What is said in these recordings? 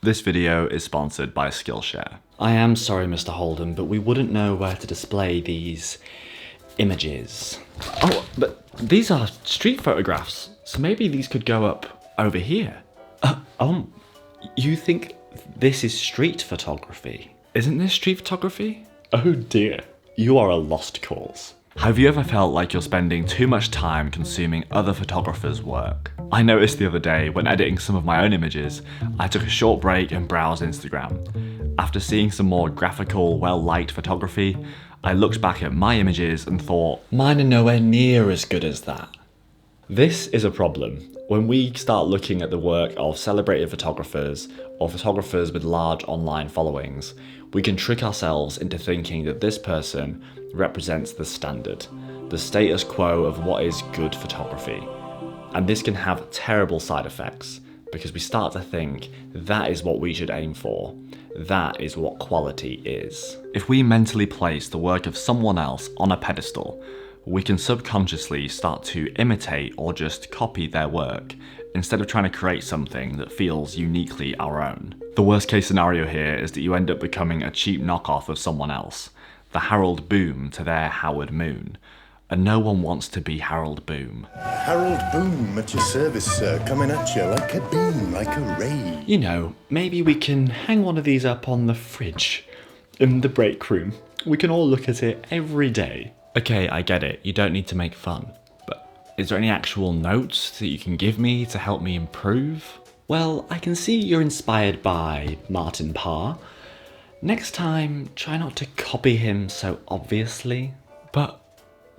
This video is sponsored by Skillshare. I am sorry, Mr. Holden, but we wouldn't know where to display these images. Oh, but these are street photographs, so maybe these could go up over here. You think this is street photography? Isn't this street photography? Oh dear, you are a lost cause. Have you ever felt like you're spending too much time consuming other photographers' work? I noticed the other day when editing some of my own images, I took a short break and browsed Instagram. After seeing some more graphical, well-liked photography, I looked back at my images and thought, mine are nowhere near as good as that. This is a problem. When we start looking at the work of celebrated photographers or photographers with large online followings, we can trick ourselves into thinking that this person represents the standard, the status quo of what is good photography. And this can have terrible side effects because we start to think that is what we should aim for. That is what quality is. If we mentally place the work of someone else on a pedestal, we can subconsciously start to imitate or just copy their work instead of trying to create something that feels uniquely our own. The worst case scenario here is that you end up becoming a cheap knockoff of someone else, the Harold Boom to their Howard Moon. And no one wants to be Harold Boom. Harold Boom at your service, sir, coming at you like a beam, like a ray. You know, maybe we can hang one of these up on the fridge in the break room. We can all look at it every day. Okay, I get it, you don't need to make fun, but is there any actual notes that you can give me to help me improve? Well, I can see you're inspired by Martin Parr. Next time, try not to copy him so obviously.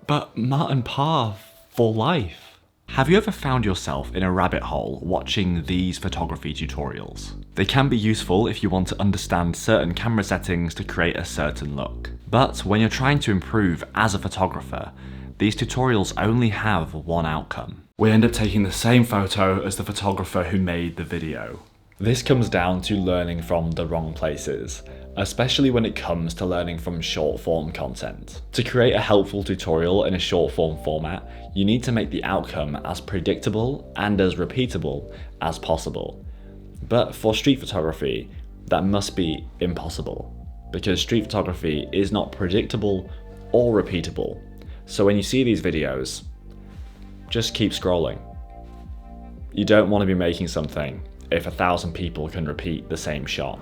But Martin Parr for life. Have you ever found yourself in a rabbit hole watching these photography tutorials? They can be useful if you want to understand certain camera settings to create a certain look. But when you're trying to improve as a photographer, these tutorials only have one outcome. We end up taking the same photo as the photographer who made the video. This comes down to learning from the wrong places, especially when it comes to learning from short form content. To create a helpful tutorial in a short form format, you need to make the outcome as predictable and as repeatable as possible. But for street photography, that must be impossible, because street photography is not predictable or repeatable. So when you see these videos, just keep scrolling. You don't want to be making something if 1,000 people can repeat the same shot.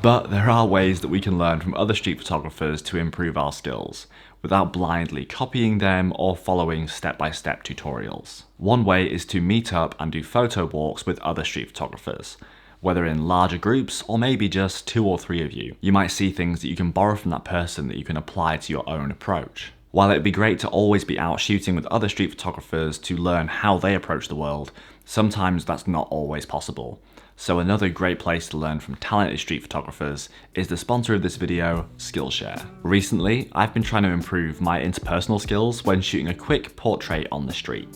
But there are ways that we can learn from other street photographers to improve our skills, without blindly copying them or following step-by-step tutorials. One way is to meet up and do photo walks with other street photographers, whether in larger groups or maybe just 2 or 3 of you. You might see things that you can borrow from that person that you can apply to your own approach. While it'd be great to always be out shooting with other street photographers to learn how they approach the world, sometimes that's not always possible. So another great place to learn from talented street photographers is the sponsor of this video, Skillshare. Recently, I've been trying to improve my interpersonal skills when shooting a quick portrait on the street.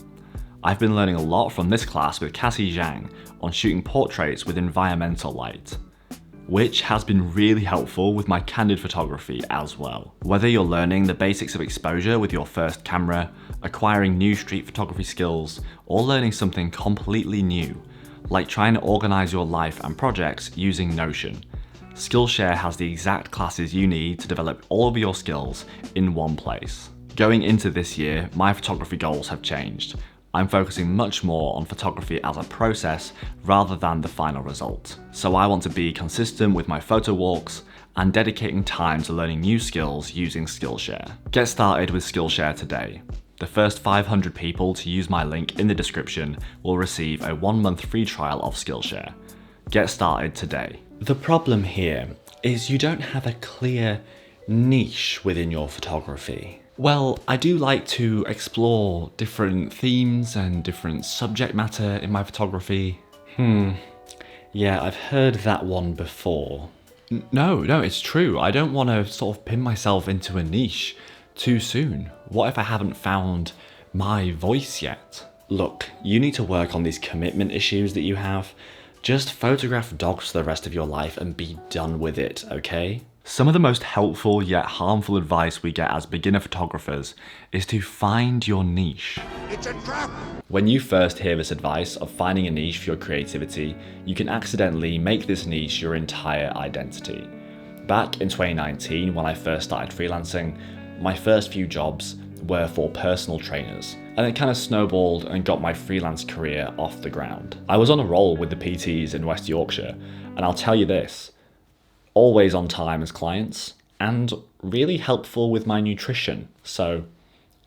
I've been learning a lot from this class with Cassie Zhang on shooting portraits with environmental light, which has been really helpful with my candid photography as well. Whether you're learning the basics of exposure with your first camera, acquiring new street photography skills, or learning something completely new, like trying to organize your life and projects using Notion, Skillshare has the exact classes you need to develop all of your skills in one place. Going into this year, my photography goals have changed. I'm focusing much more on photography as a process rather than the final result. So I want to be consistent with my photo walks and dedicating time to learning new skills using Skillshare. Get started with Skillshare today. The first 500 people to use my link in the description will receive a 1-month free trial of Skillshare. Get started today. The problem here is you don't have a clear niche within your photography. Well, I do like to explore different themes and different subject matter in my photography. Yeah, I've heard that one before. No, it's true. I don't want to sort of pin myself into a niche too soon. What if I haven't found my voice yet? Look, you need to work on these commitment issues that you have. Just photograph dogs for the rest of your life and be done with it, okay? Some of the most helpful yet harmful advice we get as beginner photographers is to find your niche. It's a trap! When you first hear this advice of finding a niche for your creativity, you can accidentally make this niche your entire identity. Back in 2019, when I first started freelancing, my first few jobs were for personal trainers, and it kind of snowballed and got my freelance career off the ground. I was on a roll with the PTs in West Yorkshire, and I'll tell you this, always on time as clients, and really helpful with my nutrition, so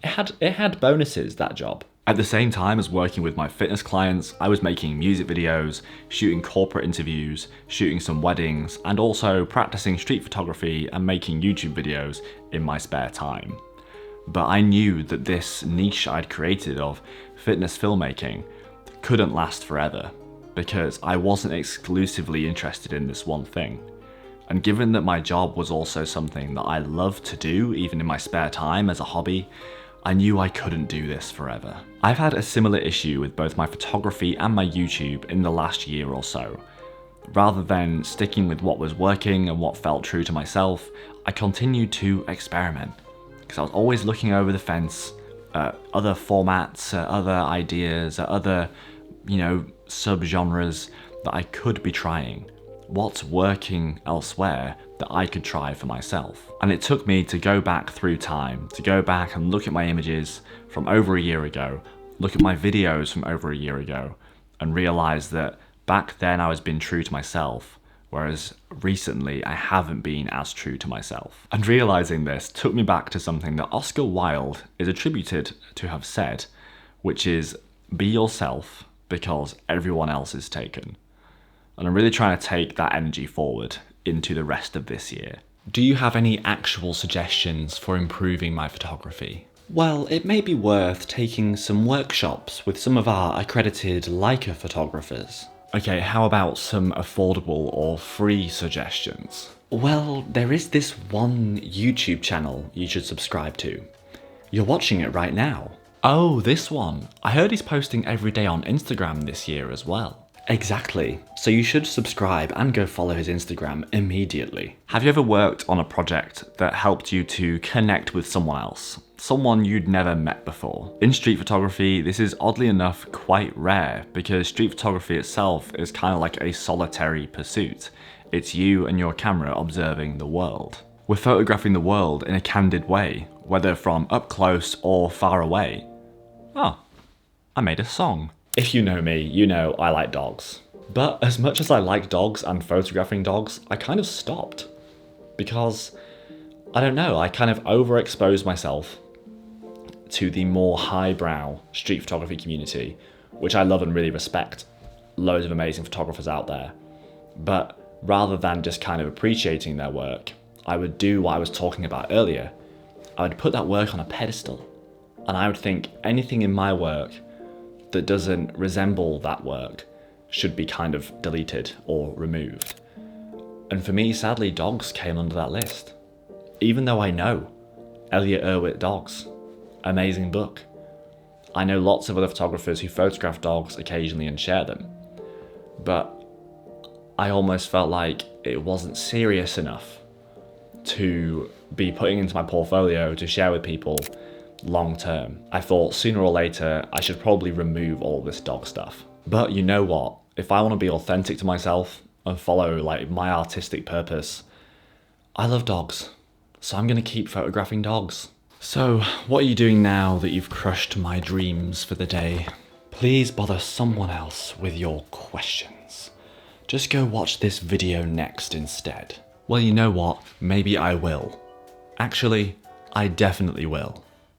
it had bonuses, that job. At the same time as working with my fitness clients, I was making music videos, shooting corporate interviews, shooting some weddings, and also practicing street photography and making YouTube videos in my spare time. But I knew that this niche I'd created of fitness filmmaking couldn't last forever, because I wasn't exclusively interested in this one thing. And given that my job was also something that I loved to do, even in my spare time as a hobby, I knew I couldn't do this forever. I've had a similar issue with both my photography and my YouTube in the last year or so. Rather than sticking with what was working and what felt true to myself, I continued to experiment. Because I was always looking over the fence at other formats, at other ideas, at other, sub-genres that I could be trying. What's working elsewhere that I could try for myself? And it took me to go back through time, to go back and look at my images from over a year ago, look at my videos from over a year ago, and realize that back then I was being true to myself, whereas recently I haven't been as true to myself. And realizing this took me back to something that Oscar Wilde is attributed to have said, which is, be yourself because everyone else is taken. And I'm really trying to take that energy forward into the rest of this year. Do you have any actual suggestions for improving my photography? Well, it may be worth taking some workshops with some of our accredited Leica photographers. Okay, how about some affordable or free suggestions? Well, there is this one YouTube channel you should subscribe to. You're watching it right now. Oh, this one. I heard he's posting every day on Instagram this year as well. Exactly. So you should subscribe and go follow his Instagram immediately. Have you ever worked on a project that helped you to connect with someone else? Someone you'd never met before? In street photography, this is oddly enough quite rare because street photography itself is kind of like a solitary pursuit. It's you and your camera observing the world. We're photographing the world in a candid way, whether from up close or far away. Oh, I made a song. If you know me, you know I like dogs. But as much as I like dogs and photographing dogs, I kind of stopped. Because, I don't know, I kind of overexposed myself to the more highbrow street photography community, which I love and really respect. Loads of amazing photographers out there. But rather than just kind of appreciating their work, I would do what I was talking about earlier. I would put that work on a pedestal. And I would think anything in my work that doesn't resemble that work should be kind of deleted or removed. And for me, sadly, dogs came under that list. Even though I know Elliot Erwitt Dogs, amazing book. I know lots of other photographers who photograph dogs occasionally and share them. But I almost felt like it wasn't serious enough to be putting into my portfolio to share with people long term. I thought sooner or later I should probably remove all this dog stuff. But you know what? If I want to be authentic to myself and follow my artistic purpose, I love dogs. So I'm going to keep photographing dogs. So what are you doing now that you've crushed my dreams for the day? Please bother someone else with your questions. Just go watch this video next instead. Well, you know what? Maybe I will. Actually, I definitely will.